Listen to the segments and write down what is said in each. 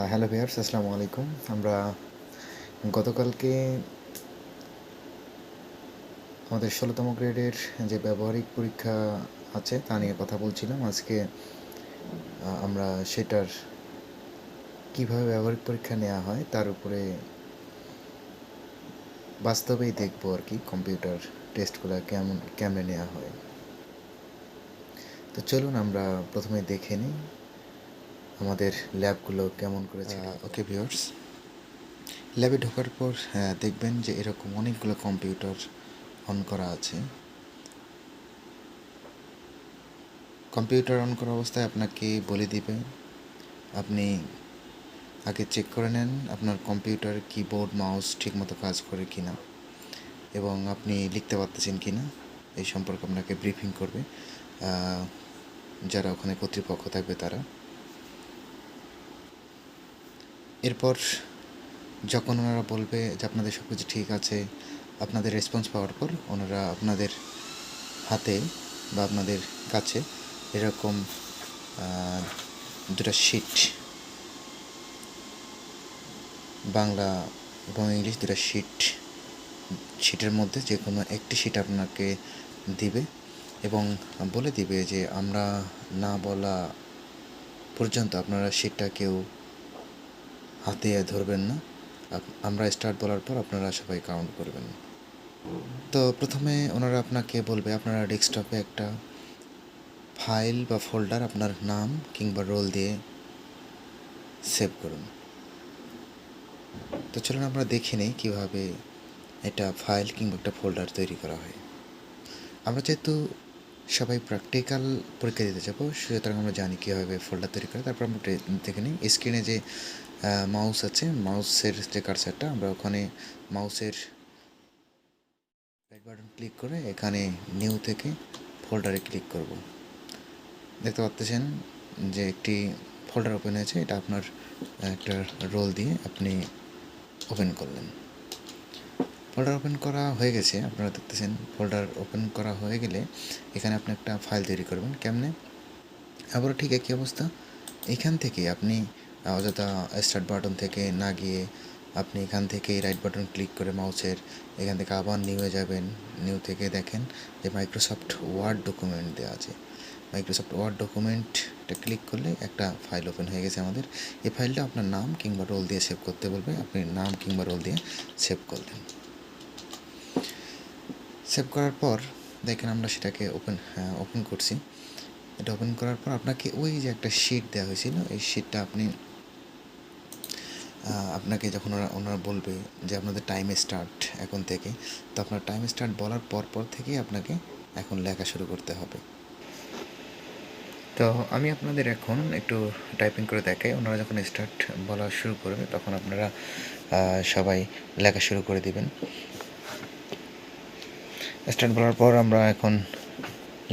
Hello viewers, আসসালামু আলাইকুম। আমরা গতকালকে আমাদের ১৬তম গ্রেডের যে ব্যবহারিক পরীক্ষা আছে তা নিয়ে কথা বলছিলাম। আজকে আমরা সেটার কীভাবে ব্যবহারিক পরীক্ষা নেওয়া হয় তার উপরে বাস্তবেই দেখব আর কি, কম্পিউটার টেস্টগুলো কেমনে নেওয়া হয়। তো চলুন আমরা প্রথমে দেখে নিই আমাদের ল্যাবগুলো কেমন করেছে। ওকে ভিউয়ার্স, ল্যাবে ঢোকার পর দেখবেন যে এরকম অনেকগুলো কম্পিউটার অন করা আছে। কম্পিউটার অন করা অবস্থায় আপনাকে বলে দিবে আপনি আগে চেক করে নেন আপনার কম্পিউটার কিবোর্ড মাউস ঠিকমতো কাজ করে কি না, এবং আপনি লিখতে পারতেছেন কি না এই সম্পর্কে আপনাকে ব্রিফিং করবে যারা ওখানে কর্তৃপক্ষ থাকবে তারা। এরপর যখন ওনারা বলবে যে আপনাদের সব কিছু ঠিক আছে, আপনাদের রেসপন্স পাওয়ার পর ওনারা আপনাদের হাতে বা আপনাদের কাছে এরকম দুটো শিট, বাংলা এবং ইংলিশ দুটো শিটের মধ্যে যে কোনো একটি শিট আপনাকে দিবে এবং বলে দিবে যে আমরা না বলা পর্যন্ত আপনারা শিটটা কেউ হাতে ধরবেন না, আমরা স্টার্ট বলার পর আপনারা সবাই কাউন্ট করবেন। তো প্রথমে ওনারা আপনাকে বলবে আপনারা ডেস্কটপে একটা ফাইল বা ফোল্ডার আপনার নাম কিংবা রোল দিয়ে সেভ করুন। তো চলুন আমরা দেখে নিই কীভাবে এটা ফাইল কিংবা একটা ফোল্ডার তৈরি করা হয়। আমরা যেহেতু সবাই প্র্যাকটিক্যাল পরীক্ষা দিতে যাবো, সুতরাং আমরা জানি কীভাবে ফোল্ডার তৈরি করে। তারপর আমরা দেখে নিই স্ক্রিনে যে মাউস আছে, মাউসের যে কার্সারটা, আমরা ওখানে মাউসের রাইট বাটন ক্লিক করে এখানে নিউ থেকে ফোল্ডারে ক্লিক করব। দেখতে পাচ্ছেন যে একটি ফোল্ডার ওপেন হয়েছে, এটা আপনার একটা রোল দিয়ে আপনি ওপেন করলেন। ফোল্ডার ওপেন করা হয়ে গেছে, আপনারা দেখতেছেন ফোল্ডার ওপেন করা হয়ে গেলে এখানে আপনি একটা ফাইল তৈরি করবেন। কেমনে? আবারও ঠিক একই অবস্থা। এখান থেকে আপনি অযথা স্টার্ট বাটন থেকে না গিয়ে আপনি এখান থেকে রাইট বাটন ক্লিক করে মাউসের এখান থেকে আবার নিউয়ে যাবেন। নিউ থেকে দেখেন যে মাইক্রোসফট ওয়ার্ড ডকুমেন্ট দেওয়া আছে। মাইক্রোসফট ওয়ার্ড ডকুমেন্টটা ক্লিক করলে একটা ফাইল ওপেন হয়ে গেছে আমাদের। এই ফাইলটা আপনার নাম কিংবা রোল দিয়ে সেভ করতে বলবে, আপনি নাম কিংবা রোল দিয়ে সেভ করলেন। সেভ করার পর দেখেন আমরা সেটাকে ওপেন করছি। এটা ওপেন করার পর আপনাকে ওই যে একটা শিট দেওয়া হয়েছিল, এই শিটটা আপনাকে যখন ওনারা বলবে যে আপনাদের টাইম স্টার্ট এখন থেকে, তো আপনার টাইম স্টার্ট বলার পর থেকেই আপনাকে এখন লেখা শুরু করতে হবে। তো আমি আপনাদের এখন একটু টাইপিং করে দেখাই। ওনারা যখন স্টার্ট বলা শুরু করবে তখন আপনারা সবাই লেখা শুরু করে দিবেন। স্টার্ট বলার পর আমরা এখন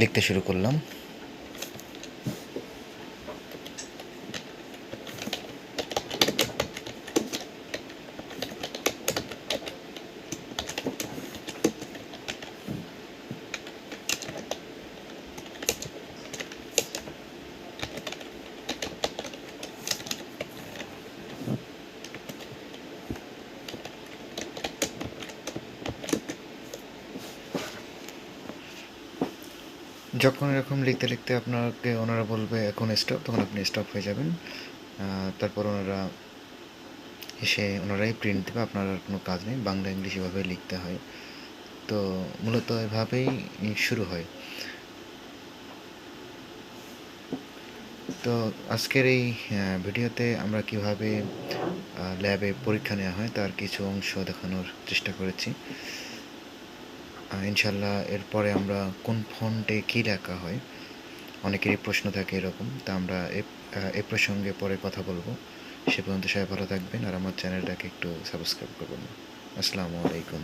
লিখতে শুরু করলাম। যখন এরকম লিখতে লিখতে আপনাকে ওনারা বলবে এখন স্টপ, তখন আপনি স্টপ হয়ে যাবেন। তারপর ওনারাই প্রিন্ট দেবে, আপনার আর কোনো কাজ নেই। বাংলা ইংলিশ এভাবে লিখতে হয়। তো মূলত এভাবেই শুরু হয়। তো আজকের এই ভিডিওতে আমরা কিভাবে ল্যাবে পরীক্ষা নেওয়া হয় তার কিছু অংশ দেখানোর চেষ্টা করেছি। ইনশাল্লাহ এরপরে আমরা কোন ফন্টে কী লেখা হয়, অনেকেরই প্রশ্ন থাকে এরকম। তা আমরা এ প্রসঙ্গে পরে কথা বলবো। সে পর্যন্ত সবাই ভালো থাকবেন আর আমার চ্যানেলটাকে একটু সাবস্ক্রাইব করবেন। আসসালামু আলাইকুম।